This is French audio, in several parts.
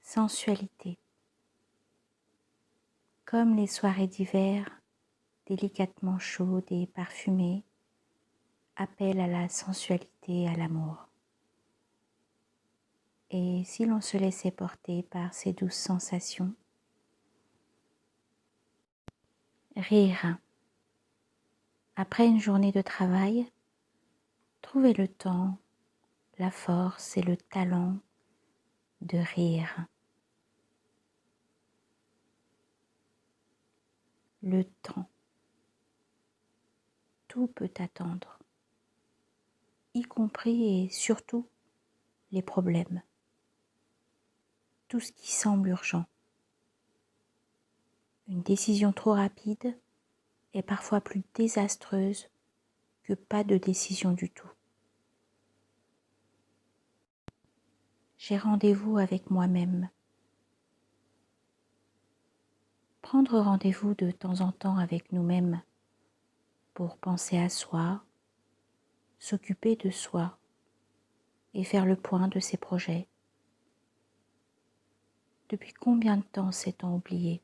sensualité. Comme les soirées d'hiver, délicatement chaudes et parfumées, appellent à la sensualité et à l'amour. Et si l'on se laissait porter par ces douces sensations, rire. Après une journée de travail, trouver le temps, la force et le talent de rire. Le temps. Tout peut attendre, y compris et surtout les problèmes. Tout ce qui semble urgent. Une décision trop rapide est parfois plus désastreuse que pas de décision du tout. J'ai rendez-vous avec moi-même. Prendre rendez-vous de temps en temps avec nous-mêmes pour penser à soi, s'occuper de soi et faire le point de ses projets. Depuis combien de temps s'est-on oublié ?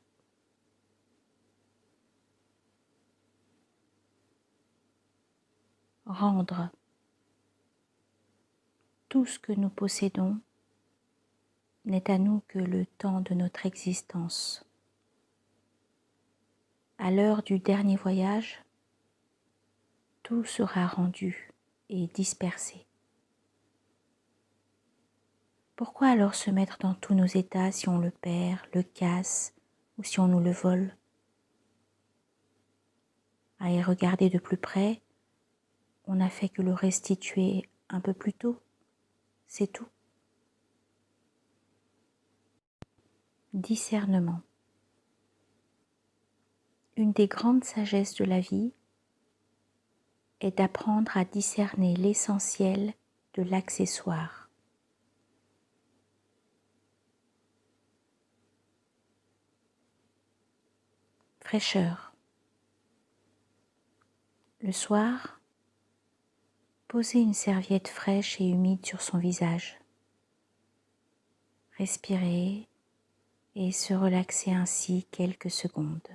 Rendre. Tout ce que nous possédons n'est à nous que le temps de notre existence. À l'heure du dernier voyage, tout sera rendu et dispersé. Pourquoi alors se mettre dans tous nos états si on le perd, le casse ou si on nous le vole ? À y regarder de plus près, on n'a fait que le restituer un peu plus tôt, c'est tout. Discernement. Une des grandes sagesses de la vie est d'apprendre à discerner l'essentiel de l'accessoire. Fraîcheur. Le soir, poser une serviette fraîche et humide sur son visage. Respirer et se relaxer ainsi quelques secondes.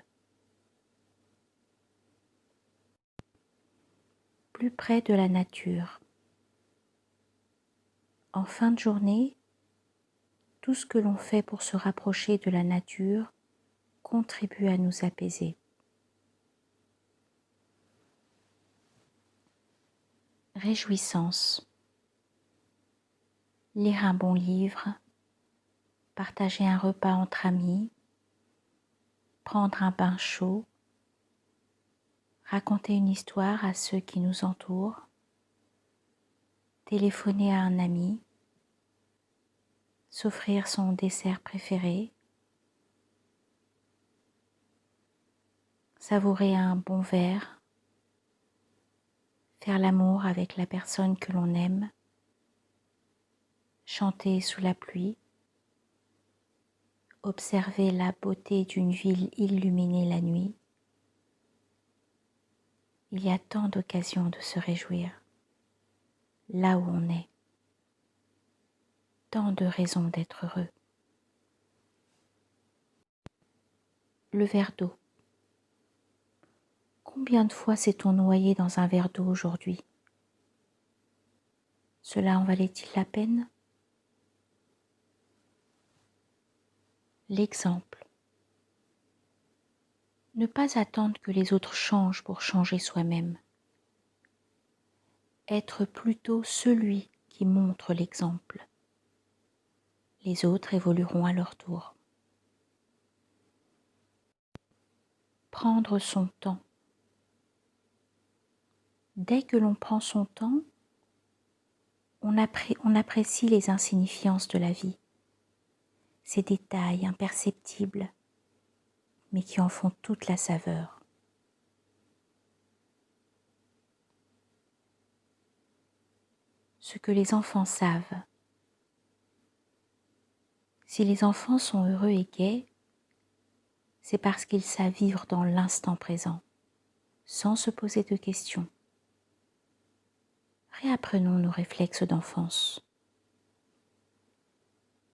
Plus près de la nature. En fin de journée, tout ce que l'on fait pour se rapprocher de la nature contribue à nous apaiser. Réjouissance. Lire un bon livre, partager un repas entre amis, prendre un bain chaud, raconter une histoire à ceux qui nous entourent, téléphoner à un ami, s'offrir son dessert préféré, savourer un bon verre, faire l'amour avec la personne que l'on aime, chanter sous la pluie, observer la beauté d'une ville illuminée la nuit. Il y a tant d'occasions de se réjouir, là où on est, tant de raisons d'être heureux. Le verre d'eau. Combien de fois s'est-on noyé dans un verre d'eau aujourd'hui ? Cela en valait-il la peine ? L'exemple. Ne pas attendre que les autres changent pour changer soi-même. Être plutôt celui qui montre l'exemple. Les autres évolueront à leur tour. Prendre son temps. Dès que l'on prend son temps, on apprécie les insignifiances de la vie, ces détails imperceptibles, mais qui en font toute la saveur. Ce que les enfants savent. Si les enfants sont heureux et gais, c'est parce qu'ils savent vivre dans l'instant présent, sans se poser de questions. Réapprenons nos réflexes d'enfance.